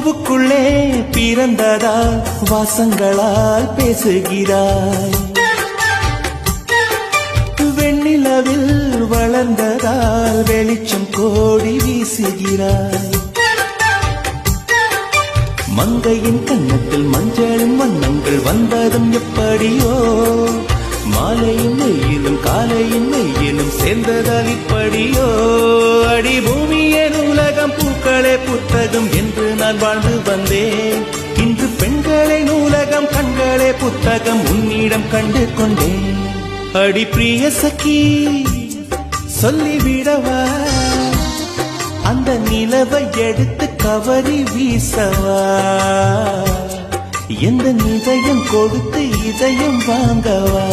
பூவுக்குள்ளே பிறந்ததா வாசங்களால் பேசுகிறாய், வெண்ணிலவில் வளர்ந்ததால் வெளிச்சம் கோடி வீசுகிறாய். மங்கையின் கன்னத்தில் மஞ்சளின் வண்ணங்கள் வந்ததும் எப்படியோ, மாலையின் மெய்யிலும் காலையின் மெய்யிலும் சேர்ந்ததால் இப்படியோ. அடி பூமியே நூலகம் பூக்களே புத்தகம் என்று நான் வாழ்ந்து வந்தேன். இன்று பெண்களே நூலகம் கண்களே புத்தகம் உன்னிடம் கண்டு கொண்டேன். அடி பிரிய சகி சொல்லிவிடவா, அந்த நிலவை எடுத்து கவரி வீசவா, எந்த இதயம் கொடுத்து இதயம் வாங்கவா.